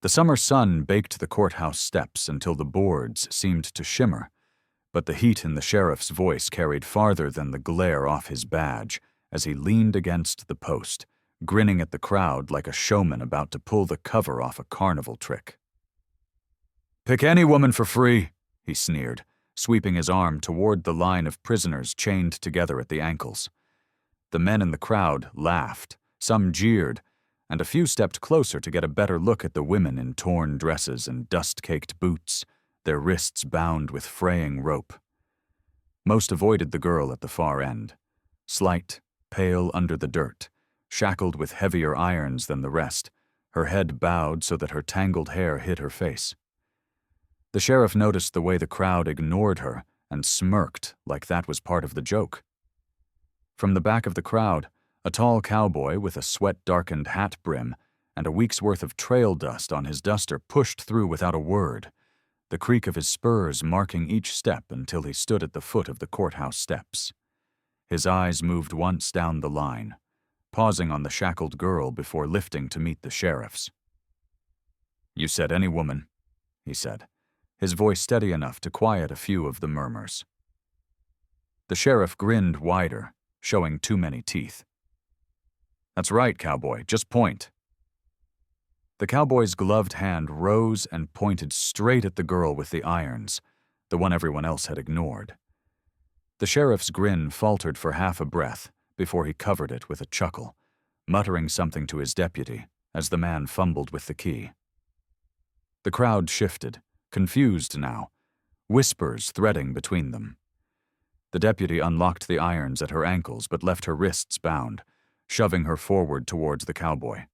The summer sun baked the courthouse steps until the boards seemed to shimmer, but the heat in the sheriff's voice carried farther than the glare off his badge as he leaned against the post, grinning at the crowd like a showman about to pull the cover off a carnival trick. "Pick any woman for free," he sneered, sweeping his arm toward the line of prisoners chained together at the ankles. The men in the crowd laughed, some jeered, and a few stepped closer to get a better look at the women in torn dresses and dust-caked boots, their wrists bound with fraying rope. Most avoided the girl at the far end, slight, pale under the dirt, shackled with heavier irons than the rest, her head bowed so that her tangled hair hid her face. The sheriff noticed the way the crowd ignored her and smirked like that was part of the joke. From the back of the crowd, a tall cowboy with a sweat-darkened hat brim and a week's worth of trail dust on his duster pushed through without a word, the creak of his spurs marking each step until he stood at the foot of the courthouse steps. His eyes moved once down the line, pausing on the shackled girl before lifting to meet the sheriff's. "You said any woman," he said, his voice steady enough to quiet a few of the murmurs. The sheriff grinned wider, showing too many teeth. "That's right, cowboy, just point." The cowboy's gloved hand rose and pointed straight at the girl with the irons, the one everyone else had ignored. The sheriff's grin faltered for half a breath before he covered it with a chuckle, muttering something to his deputy as the man fumbled with the key. The crowd shifted, confused now, whispers threading between them. The deputy unlocked the irons at her ankles but left her wrists bound, shoving her forward towards the cowboy.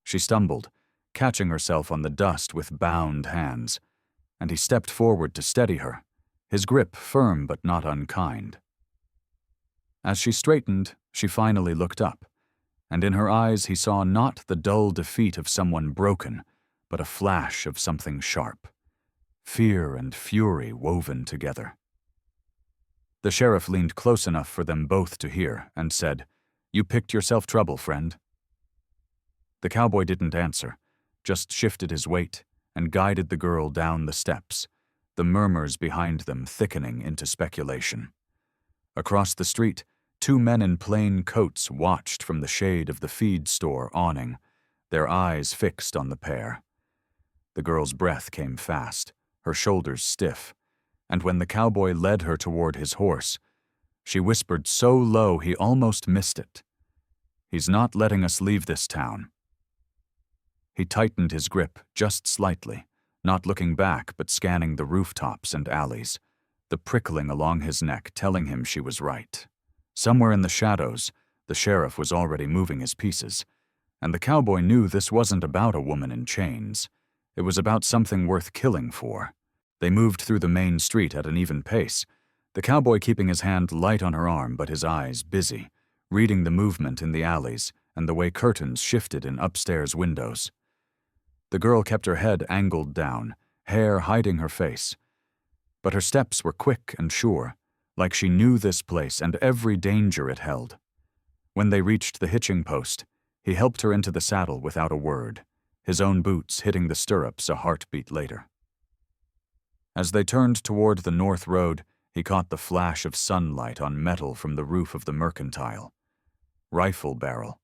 She stumbled, catching herself on the dust with bound hands, and he stepped forward to steady her, his grip firm but not unkind. As she straightened, she finally looked up, and in her eyes he saw not the dull defeat of someone broken, but a flash of something sharp, fear and fury woven together. The sheriff leaned close enough for them both to hear and said, "You picked yourself trouble, friend." The cowboy didn't answer, just shifted his weight and guided the girl down the steps, the murmurs behind them thickening into speculation. Across the street, two men in plain coats watched from the shade of the feed store awning, their eyes fixed on the pair. The girl's breath came fast, her shoulders stiff, and when the cowboy led her toward his horse, she whispered so low he almost missed it. "He's not letting us leave this town." He tightened his grip just slightly, not looking back but scanning the rooftops and alleys, the prickling along his neck telling him she was right. Somewhere in the shadows, the sheriff was already moving his pieces, and the cowboy knew this wasn't about a woman in chains. It was about something worth killing for. They moved through the main street at an even pace, the cowboy keeping his hand light on her arm but his eyes busy, reading the movement in the alleys and the way curtains shifted in upstairs windows. The girl kept her head angled down, hair hiding her face. But her steps were quick and sure, like she knew this place and every danger it held. When they reached the hitching post, he helped her into the saddle without a word, his own boots hitting the stirrups a heartbeat later. As they turned toward the north road, he caught the flash of sunlight on metal from the roof of the mercantile. Rifle barrel.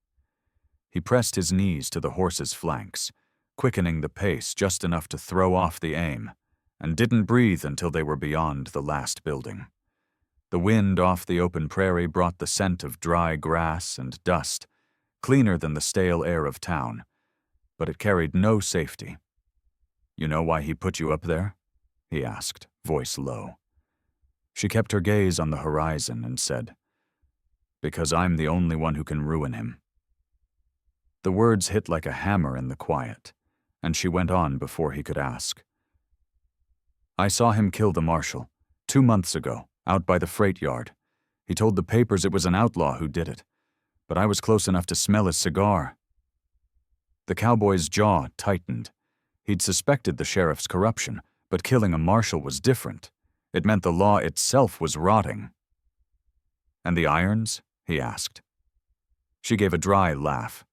He pressed his knees to the horse's flanks, quickening the pace just enough to throw off the aim, and didn't breathe until they were beyond the last building. The wind off the open prairie brought the scent of dry grass and dust, cleaner than the stale air of town, but it carried no safety. "You know why he put you up there?" he asked, voice low. She kept her gaze on the horizon and said, "Because I'm the only one who can ruin him." The words hit like a hammer in the quiet, and she went on before he could ask. "I saw him kill the marshal, 2 months ago, out by the freight yard. He told the papers it was an outlaw who did it, but I was close enough to smell his cigar." The cowboy's jaw tightened. He'd suspected the sheriff's corruption, but killing a marshal was different. It meant the law itself was rotting. "And the irons?" he asked. She gave a dry laugh.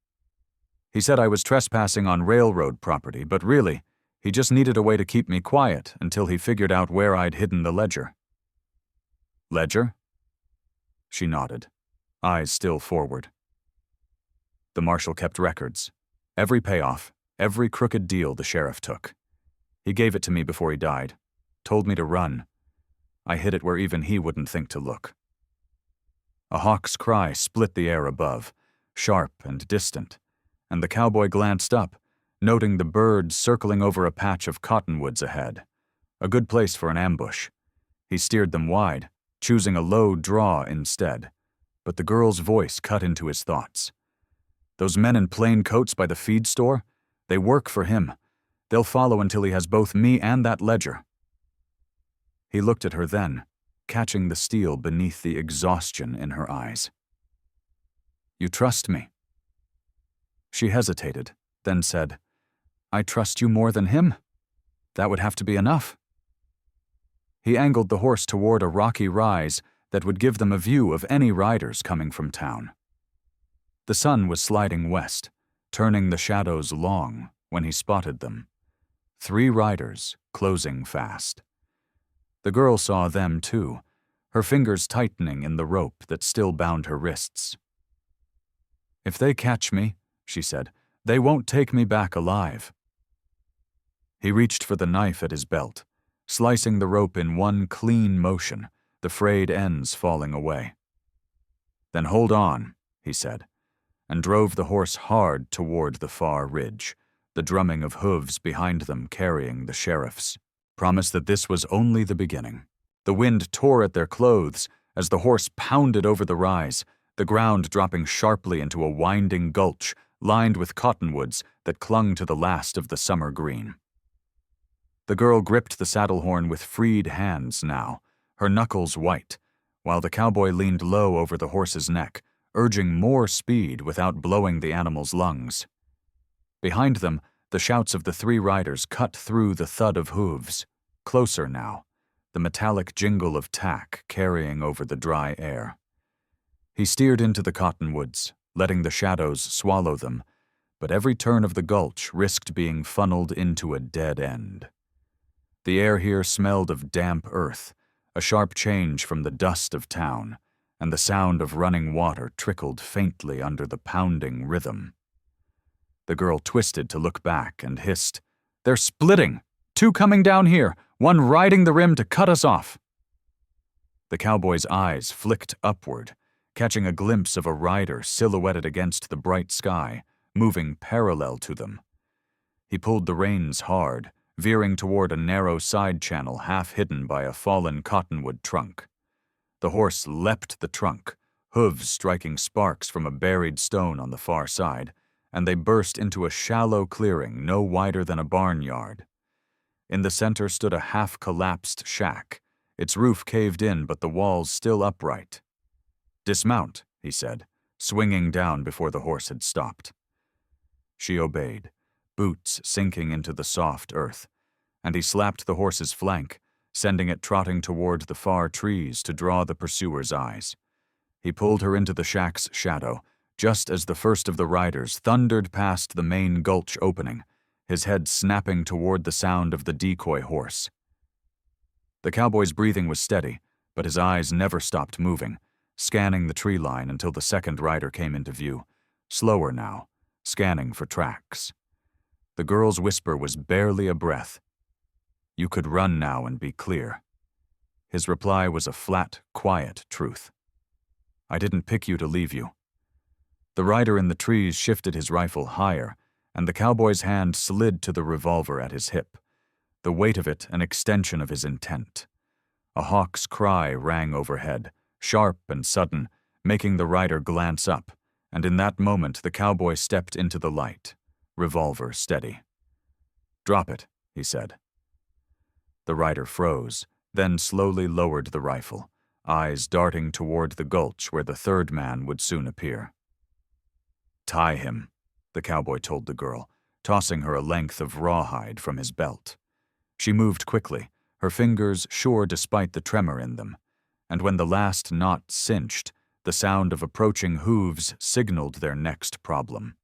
He said I was trespassing on railroad property, but really, he just needed a way to keep me quiet until he figured out where I'd hidden the ledger." "Ledger?" She nodded, eyes still forward. "The marshal kept records. Every payoff, every crooked deal the sheriff took. He gave it to me before he died, told me to run. I hid it where even he wouldn't think to look." A hawk's cry split the air above, sharp and distant, and the cowboy glanced up, noting the birds circling over a patch of cottonwoods ahead. A good place for an ambush. He steered them wide, choosing a low draw instead, but the girl's voice cut into his thoughts. "Those men in plain coats by the feed store? They work for him. They'll follow until he has both me and that ledger." He looked at her then, catching the steel beneath the exhaustion in her eyes. "You trust me?" She hesitated, then said, "I trust you more than him? That would have to be enough." He angled the horse toward a rocky rise that would give them a view of any riders coming from town. The sun was sliding west, turning the shadows long when he spotted them. 3 riders, closing fast. The girl saw them too, her fingers tightening in the rope that still bound her wrists. "If they catch me," she said, "they won't take me back alive." He reached for the knife at his belt, slicing the rope in one clean motion, the frayed ends falling away. "Then hold on," he said, and drove the horse hard toward the far ridge, the drumming of hooves behind them carrying the sheriff's. Promise that this was only the beginning. The wind tore at their clothes as the horse pounded over the rise, the ground dropping sharply into a winding gulch lined with cottonwoods that clung to the last of the summer green. The girl gripped the saddle horn with freed hands now, her knuckles white, while the cowboy leaned low over the horse's neck, urging more speed without blowing the animal's lungs. Behind them, the shouts of the 3 riders cut through the thud of hooves. Closer now, the metallic jingle of tack carrying over the dry air. He steered into the cottonwoods, letting the shadows swallow them, but every turn of the gulch risked being funneled into a dead end. The air here smelled of damp earth, a sharp change from the dust of town, and the sound of running water trickled faintly under the pounding rhythm. The girl twisted to look back and hissed, "They're splitting! 2 coming down here, 1 riding the rim to cut us off!" The cowboy's eyes flicked upward, catching a glimpse of a rider silhouetted against the bright sky, moving parallel to them. He pulled the reins hard, veering toward a narrow side channel half hidden by a fallen cottonwood trunk. The horse leapt the trunk, hooves striking sparks from a buried stone on the far side, and they burst into a shallow clearing no wider than a barnyard. In the center stood a half-collapsed shack, its roof caved in but the walls still upright. "Dismount," he said, swinging down before the horse had stopped. She obeyed, boots sinking into the soft earth, and he slapped the horse's flank, sending it trotting toward the far trees to draw the pursuer's eyes. He pulled her into the shack's shadow, just as the first of the riders thundered past the main gulch opening, his head snapping toward the sound of the decoy horse. The cowboy's breathing was steady, but his eyes never stopped moving, scanning the tree line until the second rider came into view, slower now, scanning for tracks. The girl's whisper was barely a breath. "You could run now and be clear." His reply was a flat, quiet truth. "I didn't pick you to leave you." The rider in the trees shifted his rifle higher, and the cowboy's hand slid to the revolver at his hip, the weight of it an extension of his intent. A hawk's cry rang overhead, sharp and sudden, making the rider glance up, and in that moment the cowboy stepped into the light, revolver steady. "Drop it," he said. The rider froze, then slowly lowered the rifle, eyes darting toward the gulch where the third man would soon appear. "Tie him," the cowboy told the girl, tossing her a length of rawhide from his belt. She moved quickly, her fingers sure despite the tremor in them, and when the last knot cinched, the sound of approaching hooves signaled their next problem.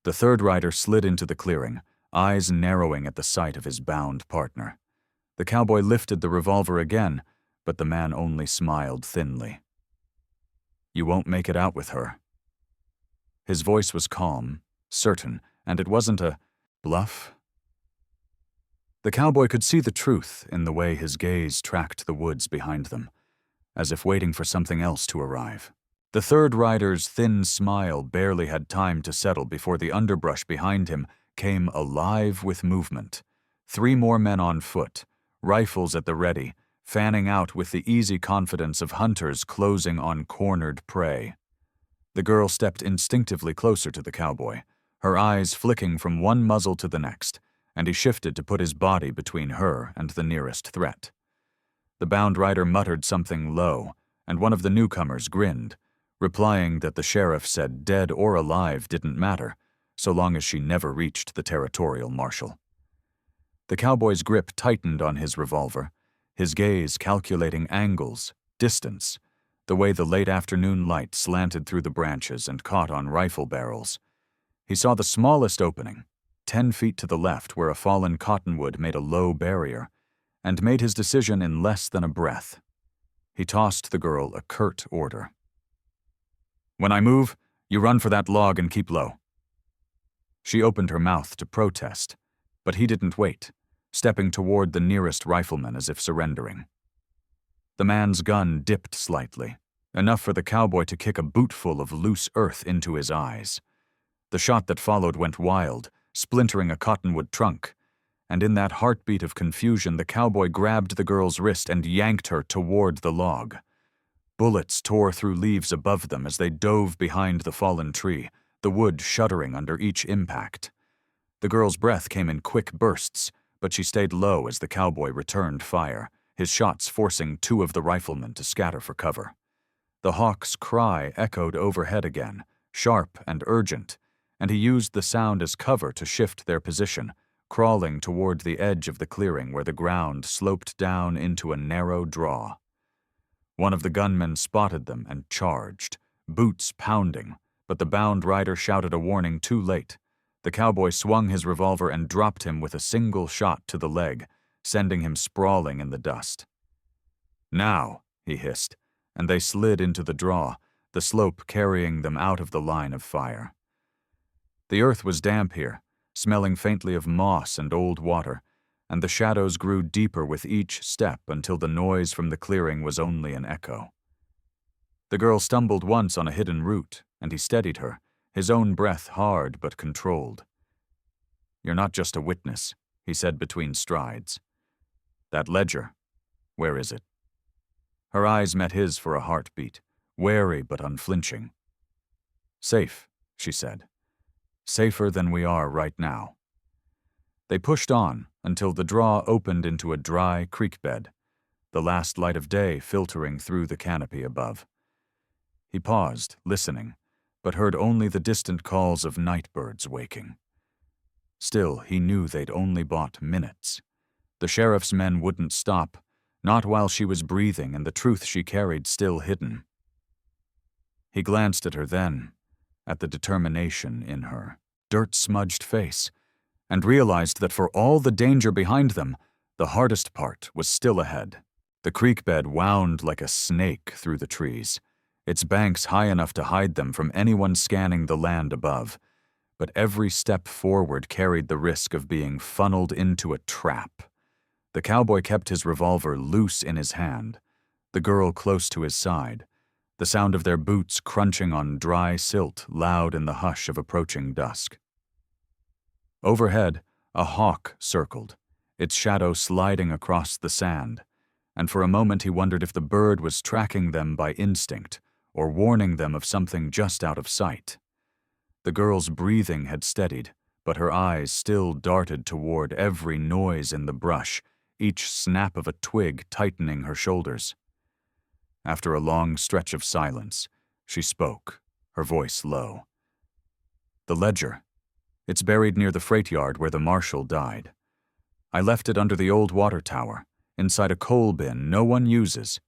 The third rider slid into the clearing, eyes narrowing at the sight of his bound partner. The cowboy lifted the revolver again, but the man only smiled thinly. "You won't make it out with her." His voice was calm, certain, and it wasn't a bluff. The cowboy could see the truth in the way his gaze tracked the woods behind them, as if waiting for something else to arrive. The third rider's thin smile barely had time to settle before the underbrush behind him came alive with movement. 3 more men on foot, rifles at the ready, fanning out with the easy confidence of hunters closing on cornered prey. The girl stepped instinctively closer to the cowboy, her eyes flicking from one muzzle to the next, and he shifted to put his body between her and the nearest threat. The bound rider muttered something low, and one of the newcomers grinned, replying that the sheriff said dead or alive didn't matter, so long as she never reached the territorial marshal. The cowboy's grip tightened on his revolver, his gaze calculating angles, distance, the way the late afternoon light slanted through the branches and caught on rifle barrels. He saw the smallest opening, 10 feet to the left where a fallen cottonwood made a low barrier, and made his decision in less than a breath. He tossed the girl a curt order. "When I move, you run for that log and keep low." She opened her mouth to protest, but he didn't wait, stepping toward the nearest rifleman as if surrendering. The man's gun dipped slightly, enough for the cowboy to kick a bootful of loose earth into his eyes. The shot that followed went wild, splintering a cottonwood trunk, and in that heartbeat of confusion the cowboy grabbed the girl's wrist and yanked her toward the log. Bullets tore through leaves above them as they dove behind the fallen tree, the wood shuddering under each impact. The girl's breath came in quick bursts, but she stayed low as the cowboy returned fire, his shots forcing 2 of the riflemen to scatter for cover. The hawk's cry echoed overhead again, sharp and urgent, and he used the sound as cover to shift their position, crawling toward the edge of the clearing where the ground sloped down into a narrow draw. One of the gunmen spotted them and charged, boots pounding, but the bound rider shouted a warning too late. The cowboy swung his revolver and dropped him with a single shot to the leg, sending him sprawling in the dust. "Now," he hissed, and they slid into the draw, the slope carrying them out of the line of fire. The earth was damp here, smelling faintly of moss and old water, and the shadows grew deeper with each step until the noise from the clearing was only an echo. The girl stumbled once on a hidden root, and he steadied her, his own breath hard but controlled. "You're not just a witness," he said between strides. "That ledger, where is it?" Her eyes met his for a heartbeat, wary but unflinching. "Safe," she said. "Safer than we are right now." They pushed on until the draw opened into a dry creek bed, the last light of day filtering through the canopy above. He paused, listening, but heard only the distant calls of night birds waking. Still, he knew they'd only bought minutes. The sheriff's men wouldn't stop, not while she was breathing and the truth she carried still hidden. He glanced at her then, at the determination in her dirt-smudged face, and realized that for all the danger behind them, the hardest part was still ahead. The creek bed wound like a snake through the trees, its banks high enough to hide them from anyone scanning the land above, but every step forward carried the risk of being funneled into a trap. The cowboy kept his revolver loose in his hand, the girl close to his side, the sound of their boots crunching on dry silt loud in the hush of approaching dusk. Overhead, a hawk circled, its shadow sliding across the sand, and for a moment he wondered if the bird was tracking them by instinct or warning them of something just out of sight. The girl's breathing had steadied, but her eyes still darted toward every noise in the brush, each snap of a twig tightening her shoulders. After a long stretch of silence, she spoke, her voice low. "The ledger. It's buried near the freight yard where the marshal died. I left it under the old water tower, inside a coal bin no one uses."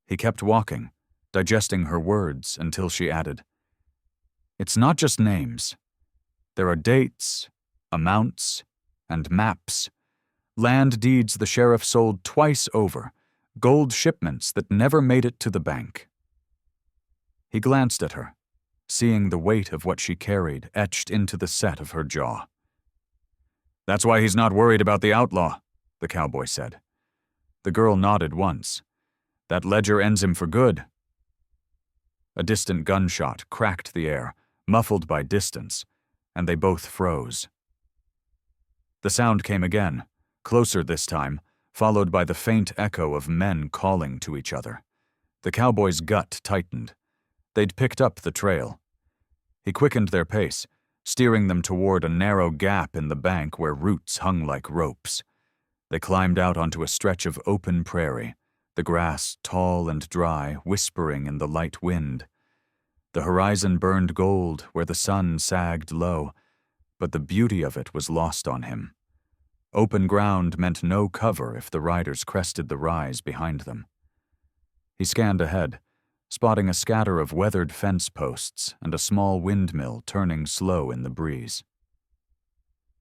He kept walking, digesting her words until she added, "It's not just names. There are dates, amounts, and maps. Land deeds the sheriff sold twice over, gold shipments that never made it to the bank. He glanced at her, seeing the weight of what she carried etched into the set of her jaw. "That's why he's not worried about the outlaw," the cowboy said. The girl nodded once. "That ledger ends him for good." A distant gunshot cracked the air, muffled by distance, and they both froze. The sound came again, closer this time, followed by the faint echo of men calling to each other. The cowboy's gut tightened. They'd picked up the trail. He quickened their pace, steering them toward a narrow gap in the bank where roots hung like ropes. They climbed out onto a stretch of open prairie, the grass tall and dry, whispering in the light wind. The horizon burned gold where the sun sagged low, but the beauty of it was lost on him. Open ground meant no cover if the riders crested the rise behind them. He scanned ahead, spotting a scatter of weathered fence posts and a small windmill turning slow in the breeze.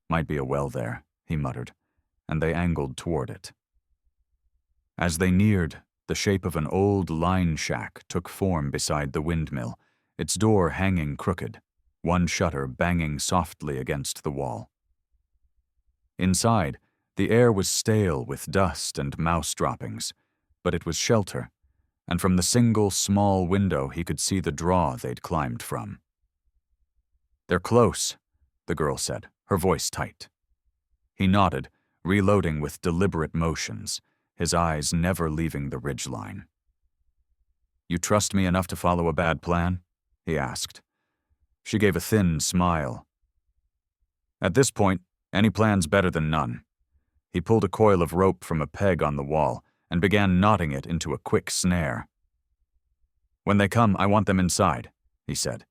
"Might be a well there," he muttered, and they angled toward it. As they neared, the shape of an old line shack took form beside the windmill, its door hanging crooked, one shutter banging softly against the wall. Inside, the air was stale with dust and mouse droppings, but it was shelter, and from the single small window he could see the draw they'd climbed from. "They're close," the girl said, her voice tight. He nodded, reloading with deliberate motions, his eyes never leaving the ridgeline. "You trust me enough to follow a bad plan?" he asked. She gave a thin smile. "At this point, any plan's better than none." He pulled a coil of rope from a peg on the wall and began knotting it into a quick snare. "When they come, I want them inside," he said.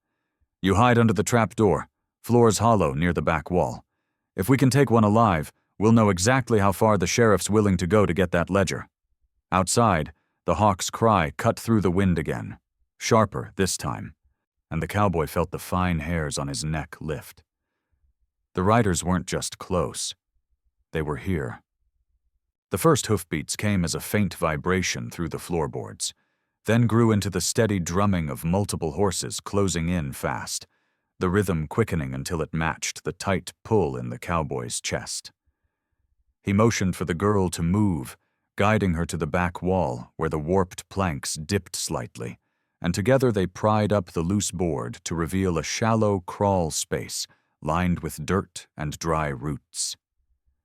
"You hide under the trap door. Floor's hollow near the back wall. If we can take one alive, we'll know exactly how far the sheriff's willing to go to get that ledger." Outside, the hawk's cry cut through the wind again, sharper this time, and the cowboy felt the fine hairs on his neck lift. The riders weren't just close. They were here. The first hoofbeats came as a faint vibration through the floorboards, then grew into the steady drumming of multiple horses closing in fast, the rhythm quickening until it matched the tight pull in the cowboy's chest. He motioned for the girl to move, guiding her to the back wall where the warped planks dipped slightly, and together they pried up the loose board to reveal a shallow crawl space lined with dirt and dry roots.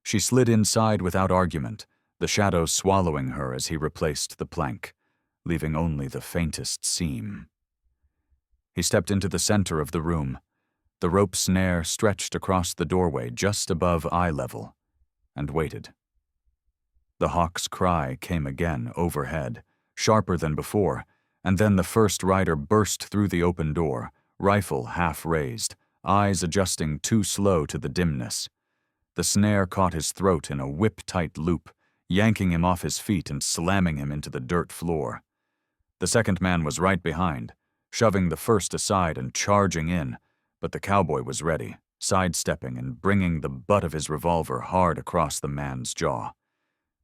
She slid inside without argument, the shadow swallowing her as he replaced the plank, leaving only the faintest seam. He stepped into the center of the room, the rope snare stretched across the doorway just above eye level, and waited. The hawk's cry came again overhead, sharper than before, and then the first rider burst through the open door, rifle half raised, eyes adjusting too slow to the dimness. The snare caught his throat in a whip-tight loop, yanking him off his feet and slamming him into the dirt floor. The second man was right behind, shoving the first aside and charging in, but the cowboy was ready, sidestepping and bringing the butt of his revolver hard across the man's jaw.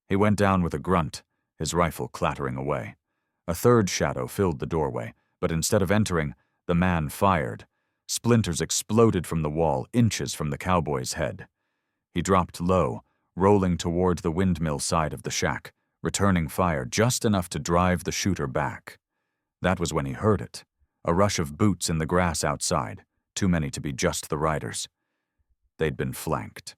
He went down with a grunt, his rifle clattering away. A third shadow filled the doorway, but instead of entering, the man fired. Splinters exploded from the wall, inches from the cowboy's head. He dropped low, rolling toward the windmill side of the shack, returning fire just enough to drive the shooter back. That was when he heard it, a rush of boots in the grass outside, too many to be just the riders. They'd been flanked.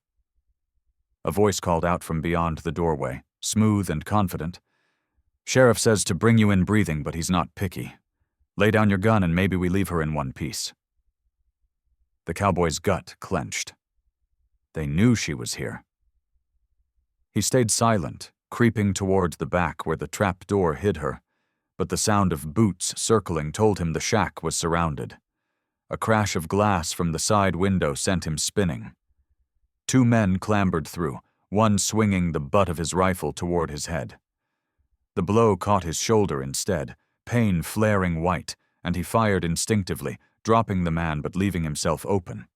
A voice called out from beyond the doorway, smooth and confident. "Sheriff says to bring you in breathing, but he's not picky. Lay down your gun and maybe we leave her in one piece." The cowboy's gut clenched. They knew she was here. He stayed silent, creeping toward the back where the trap door hid her, but the sound of boots circling told him the shack was surrounded. A crash of glass from the side window sent him spinning. Two men clambered through, one swinging the butt of his rifle toward his head. The blow caught his shoulder instead, pain flaring white, and he fired instinctively, dropping the man but leaving himself open.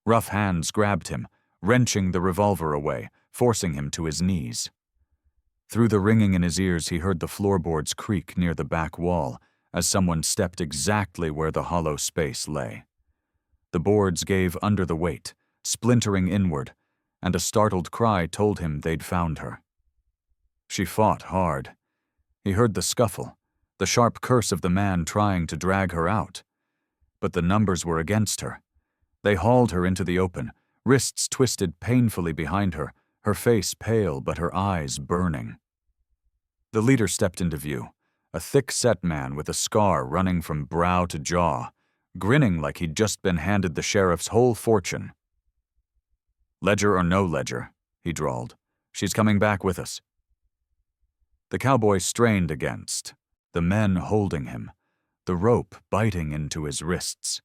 Rough hands grabbed him, wrenching the revolver away, forcing him to his knees. Through the ringing in his ears, he heard the floorboards creak near the back wall as someone stepped exactly where the hollow space lay. The boards gave under the weight, splintering inward, and a startled cry told him they'd found her. She fought hard. He heard the scuffle, the sharp curse of the man trying to drag her out. But the numbers were against her. They hauled her into the open, wrists twisted painfully behind her, her face pale but her eyes burning. The leader stepped into view, a thick-set man with a scar running from brow to jaw, grinning like he'd just been handed the sheriff's whole fortune. "Ledger or no ledger," he drawled, "she's coming back with us." The cowboy strained against, the men holding him, the rope biting into his wrists.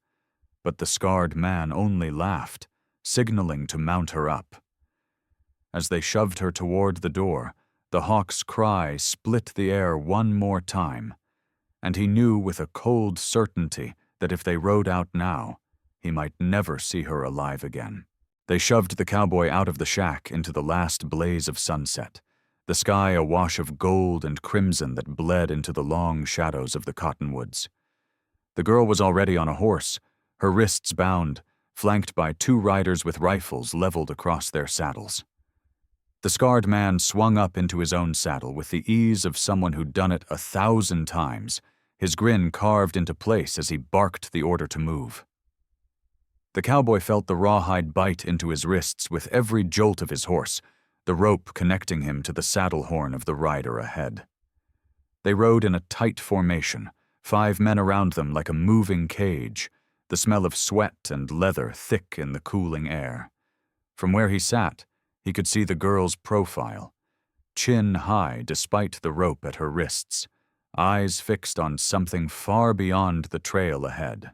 But the scarred man only laughed, signaling to mount her up. As they shoved her toward the door, the hawk's cry split the air one more time, and he knew with a cold certainty that if they rode out now, he might never see her alive again. They shoved the cowboy out of the shack into the last blaze of sunset, the sky a wash of gold and crimson that bled into the long shadows of the cottonwoods. The girl was already on a horse, her wrists bound, flanked by 2 riders with rifles leveled across their saddles. The scarred man swung up into his own saddle with the ease of someone who'd done it 1,000 times, his grin carved into place as he barked the order to move. The cowboy felt the rawhide bite into his wrists with every jolt of his horse, the rope connecting him to the saddle horn of the rider ahead. They rode in a tight formation, 5 men around them like a moving cage, the smell of sweat and leather thick in the cooling air. From where he sat, he could see the girl's profile, chin high despite the rope at her wrists, eyes fixed on something far beyond the trail ahead.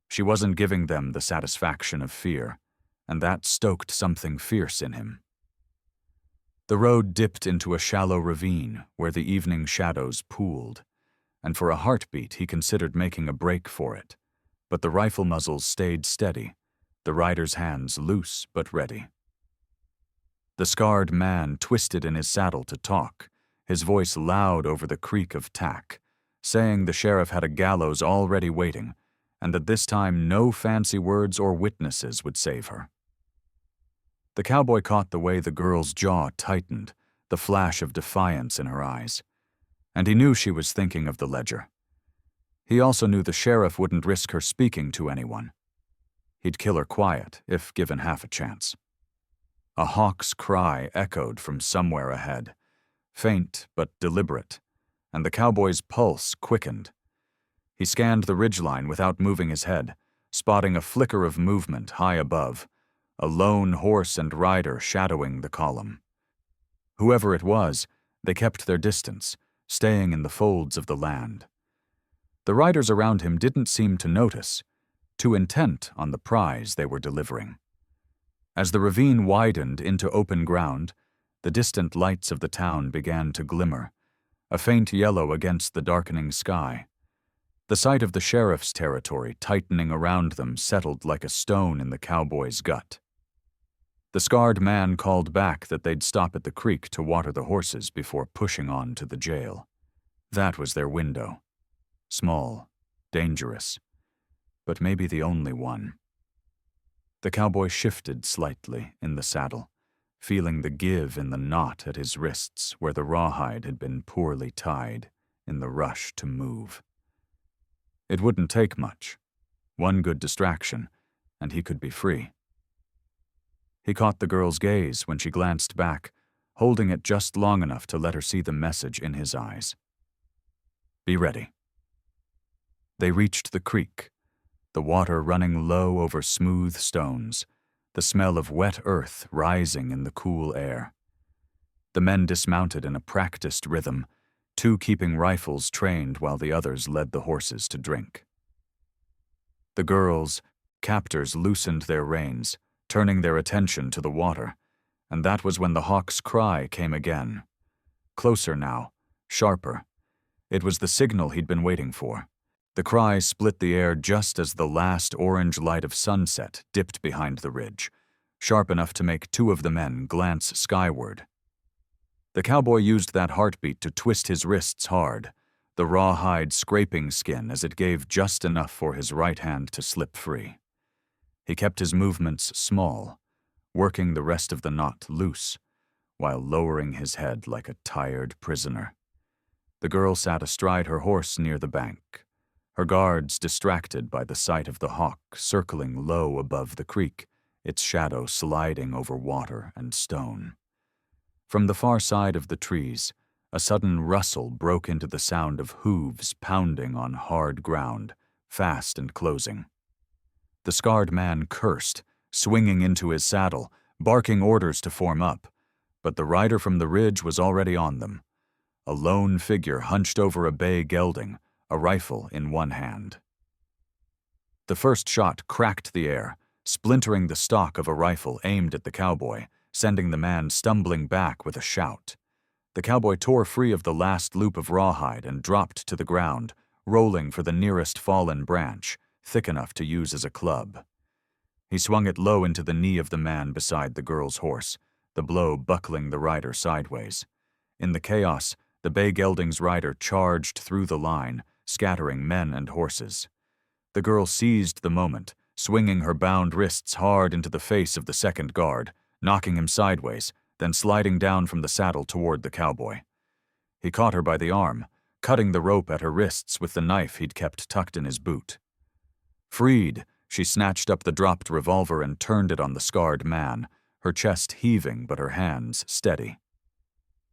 She wasn't giving them the satisfaction of fear, and that stoked something fierce in him. The road dipped into a shallow ravine where the evening shadows pooled, and for a heartbeat he considered making a break for it. But the rifle muzzles stayed steady, the rider's hands loose but ready. The scarred man twisted in his saddle to talk, his voice loud over the creak of tack, saying the sheriff had a gallows already waiting, and that this time no fancy words or witnesses would save her. The cowboy caught the way the girl's jaw tightened, the flash of defiance in her eyes, and he knew she was thinking of the ledger. He also knew the sheriff wouldn't risk her speaking to anyone. He'd kill her quiet, if given half a chance. A hawk's cry echoed from somewhere ahead, faint but deliberate, and the cowboy's pulse quickened. He scanned the ridgeline without moving his head, spotting a flicker of movement high above, a lone horse and rider shadowing the column. Whoever it was, they kept their distance, staying in the folds of the land. The riders around him didn't seem to notice, too intent on the prize they were delivering. As the ravine widened into open ground, the distant lights of the town began to glimmer, a faint yellow against the darkening sky. The sight of the sheriff's territory tightening around them settled like a stone in the cowboy's gut. The scarred man called back that they'd stop at the creek to water the horses before pushing on to the jail. That was their window. Small, dangerous, but maybe the only one. The cowboy shifted slightly in the saddle, feeling the give in the knot at his wrists where the rawhide had been poorly tied in the rush to move. It wouldn't take much. One good distraction, and he could be free. He caught the girl's gaze when she glanced back, holding it just long enough to let her see the message in his eyes. Be ready. They reached the creek, the water running low over smooth stones, the smell of wet earth rising in the cool air. The men dismounted in a practiced rhythm, 2 keeping rifles trained while the others led the horses to drink. The girls, captors, loosened their reins, turning their attention to the water, and that was when the hawk's cry came again. Closer now, sharper. It was the signal he'd been waiting for. The cry split the air just as the last orange light of sunset dipped behind the ridge, sharp enough to make two of the men glance skyward. The cowboy used that heartbeat to twist his wrists hard, the rawhide scraping skin as it gave just enough for his right hand to slip free. He kept his movements small, working the rest of the knot loose, while lowering his head like a tired prisoner. The girl sat astride her horse near the bank, her guards distracted by the sight of the hawk circling low above the creek, its shadow sliding over water and stone. From the far side of the trees, a sudden rustle broke into the sound of hooves pounding on hard ground, fast and closing. The scarred man cursed, swinging into his saddle, barking orders to form up, but the rider from the ridge was already on them, a lone figure hunched over a bay gelding, a rifle in one hand. The first shot cracked the air, splintering the stock of a rifle aimed at the cowboy, sending the man stumbling back with a shout. The cowboy tore free of the last loop of rawhide and dropped to the ground, rolling for the nearest fallen branch, thick enough to use as a club. He swung it low into the knee of the man beside the girl's horse, the blow buckling the rider sideways. In the chaos, the bay gelding's rider charged through the line, scattering men and horses. The girl seized the moment, swinging her bound wrists hard into the face of the second guard, knocking him sideways, then sliding down from the saddle toward the cowboy. He caught her by the arm, cutting the rope at her wrists with the knife he'd kept tucked in his boot. Freed, she snatched up the dropped revolver and turned it on the scarred man, her chest heaving but her hands steady.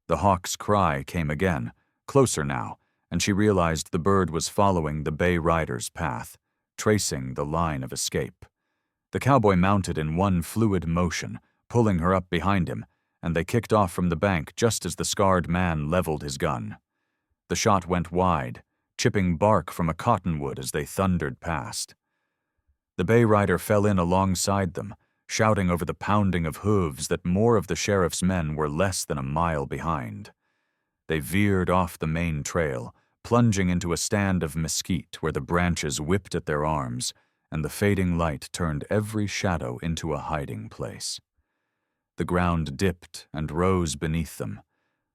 The hawk's cry came again, closer now, and she realized the bird was following the bay rider's path, tracing the line of escape. The cowboy mounted in one fluid motion, pulling her up behind him, and they kicked off from the bank just as the scarred man leveled his gun. The shot went wide, chipping bark from a cottonwood as they thundered past. The bay rider fell in alongside them, shouting over the pounding of hooves that more of the sheriff's men were less than a mile behind. They veered off the main trail, plunging into a stand of mesquite where the branches whipped at their arms, and the fading light turned every shadow into a hiding place. The ground dipped and rose beneath them,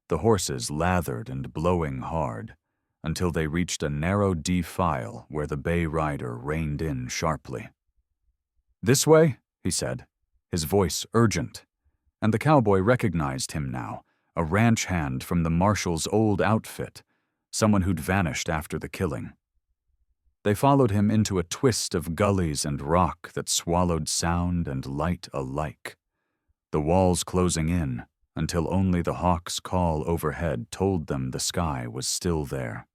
the horses lathered and blowing hard, until they reached a narrow defile where the bay rider reined in sharply. "This way," he said, his voice urgent, and the cowboy recognized him now, a ranch hand from the marshal's old outfit, someone who'd vanished after the killing. They followed him into a twist of gullies and rock that swallowed sound and light alike, the walls closing in until only the hawk's call overhead told them the sky was still there.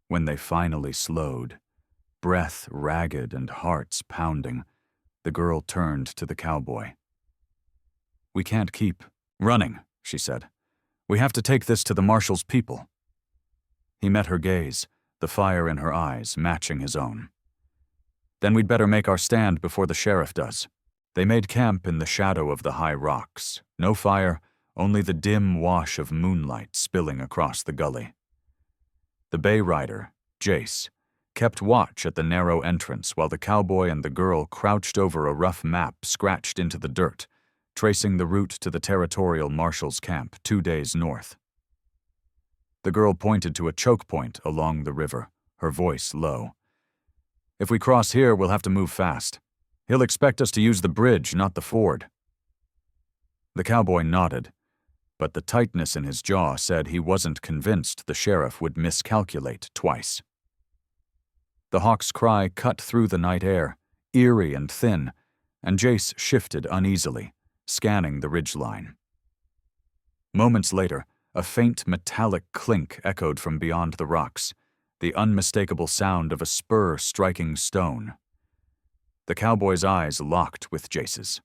When they finally slowed, breath ragged and hearts pounding, the girl turned to the cowboy. "We can't keep running," she said. "We have to take this to the marshal's people." He met her gaze, the fire in her eyes matching his own. "Then we'd better make our stand before the sheriff does." They made camp in the shadow of the high rocks, no fire, only the dim wash of moonlight spilling across the gully. The bay rider, Jace, kept watch at the narrow entrance while the cowboy and the girl crouched over a rough map scratched into the dirt, tracing the route to the territorial marshal's camp 2 days north. The girl pointed to a choke point along the river, her voice low. "If we cross here, we'll have to move fast. He'll expect us to use the bridge, not the ford." The cowboy nodded, but the tightness in his jaw said he wasn't convinced the sheriff would miscalculate twice. The hawk's cry cut through the night air, eerie and thin, and Jace shifted uneasily, scanning the ridgeline. Moments later, a faint metallic clink echoed from beyond the rocks, the unmistakable sound of a spur striking stone. The cowboy's eyes locked with Jace's.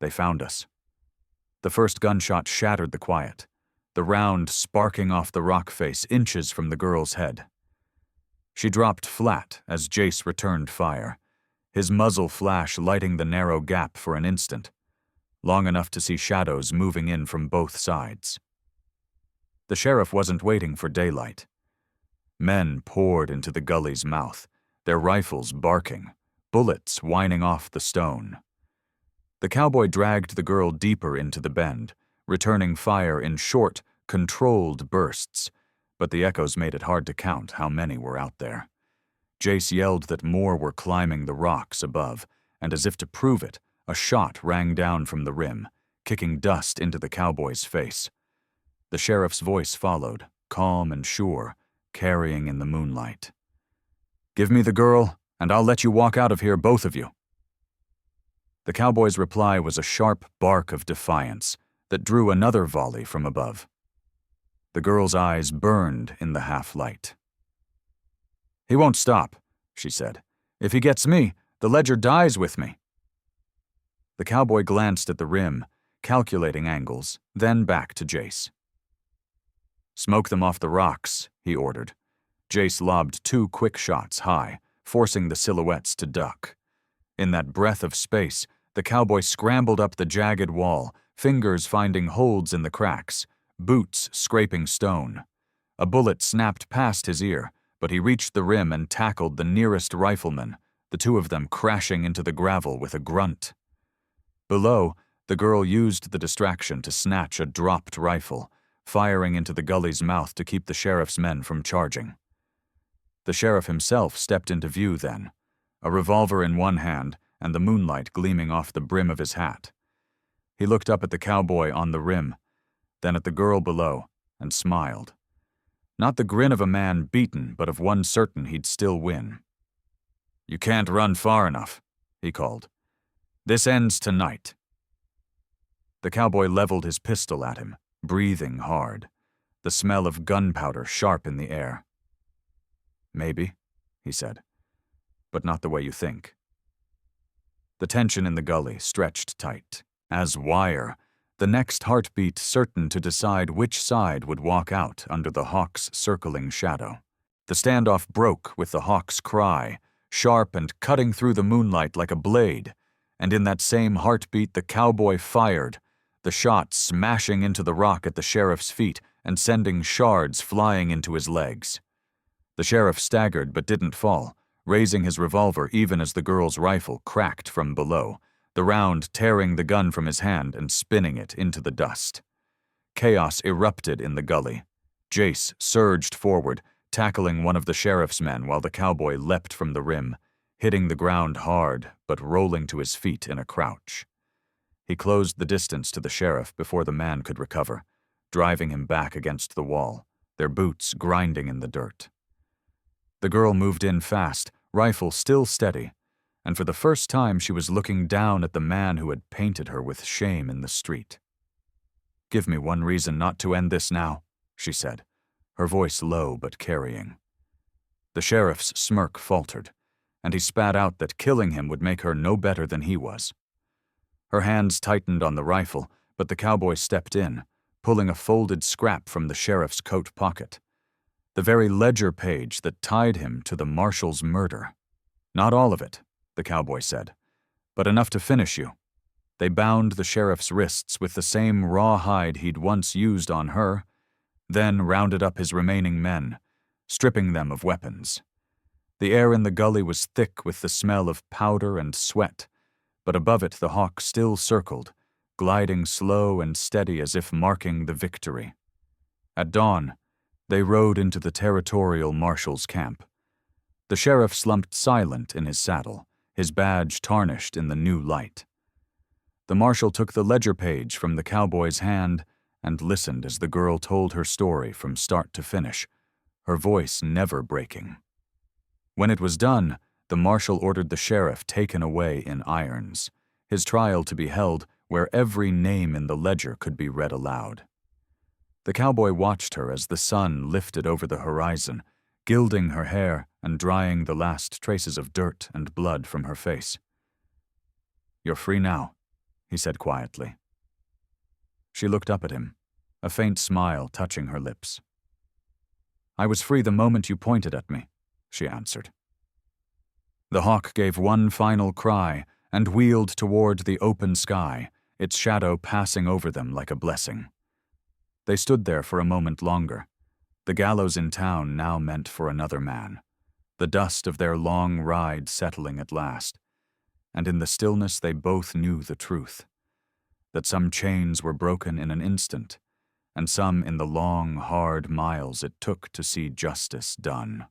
"They found us." The first gunshot shattered the quiet, the round sparking off the rock face inches from the girl's head. She dropped flat as Jace returned fire, his muzzle flash lighting the narrow gap for an instant, long enough to see shadows moving in from both sides. The sheriff wasn't waiting for daylight. Men poured into the gully's mouth, their rifles barking, bullets whining off the stone. The cowboy dragged the girl deeper into the bend, returning fire in short, controlled bursts, but the echoes made it hard to count how many were out there. Jace yelled that more were climbing the rocks above, and as if to prove it, a shot rang down from the rim, kicking dust into the cowboy's face. The sheriff's voice followed, calm and sure, carrying in the moonlight. "Give me the girl, and I'll let you walk out of here, both of you." The cowboy's reply was a sharp bark of defiance that drew another volley from above. The girl's eyes burned in the half-light. "He won't stop," she said. "If he gets me, the ledger dies with me." The cowboy glanced at the rim, calculating angles, then back to Jace. "Smoke them off the rocks," he ordered. Jace lobbed 2 quick shots high, forcing the silhouettes to duck. In that breath of space, the cowboy scrambled up the jagged wall, fingers finding holds in the cracks, boots scraping stone. A bullet snapped past his ear, but he reached the rim and tackled the nearest rifleman, the 2 of them crashing into the gravel with a grunt. Below, the girl used the distraction to snatch a dropped rifle, firing into the gully's mouth to keep the sheriff's men from charging. The sheriff himself stepped into view then, a revolver in one hand and the moonlight gleaming off the brim of his hat. He looked up at the cowboy on the rim, then at the girl below, and smiled. Not the grin of a man beaten, but of one certain he'd still win. "You can't run far enough," he called. "This ends tonight." The cowboy leveled his pistol at him, breathing hard, the smell of gunpowder sharp in the air. "Maybe," he said, "but not the way you think." The tension in the gully stretched tight, as wire, the next heartbeat certain to decide which side would walk out under the hawk's circling shadow. The standoff broke with the hawk's cry, sharp and cutting through the moonlight like a blade, and in that same heartbeat the cowboy fired, the shot smashing into the rock at the sheriff's feet and sending shards flying into his legs. The sheriff staggered but didn't fall, raising his revolver even as the girl's rifle cracked from below, the round tearing the gun from his hand and spinning it into the dust. Chaos erupted in the gully. Jace surged forward, tackling one of the sheriff's men while the cowboy leapt from the rim, hitting the ground hard but rolling to his feet in a crouch. He closed the distance to the sheriff before the man could recover, driving him back against the wall, their boots grinding in the dirt. The girl moved in fast, rifle still steady, and for the first time she was looking down at the man who had painted her with shame in the street. "Give me one reason not to end this now," she said, her voice low but carrying. The sheriff's smirk faltered, and he spat out that killing him would make her no better than he was. Her hands tightened on the rifle, but the cowboy stepped in, pulling a folded scrap from the sheriff's coat pocket. The very ledger page that tied him to the marshal's murder. "Not all of it," the cowboy said, "but enough to finish you." They bound the sheriff's wrists with the same raw hide he'd once used on her, then rounded up his remaining men, stripping them of weapons. The air in the gully was thick with the smell of powder and sweat, but above it the hawk still circled, gliding slow and steady as if marking the victory. At dawn, they rode into the territorial marshal's camp. The sheriff slumped silent in his saddle, his badge tarnished in the new light. The marshal took the ledger page from the cowboy's hand and listened as the girl told her story from start to finish, her voice never breaking. When it was done, the marshal ordered the sheriff taken away in irons, his trial to be held where every name in the ledger could be read aloud. The cowboy watched her as the sun lifted over the horizon, gilding her hair and drying the last traces of dirt and blood from her face. "You're free now," he said quietly. She looked up at him, a faint smile touching her lips. "I was free the moment you pointed at me," she answered. The hawk gave one final cry and wheeled toward the open sky, its shadow passing over them like a blessing. They stood there for a moment longer, The gallows in town now meant for another man, the dust of their long ride settling at last, and in the stillness they both knew the truth, that some chains were broken in an instant, and some in the long, hard miles it took to see justice done.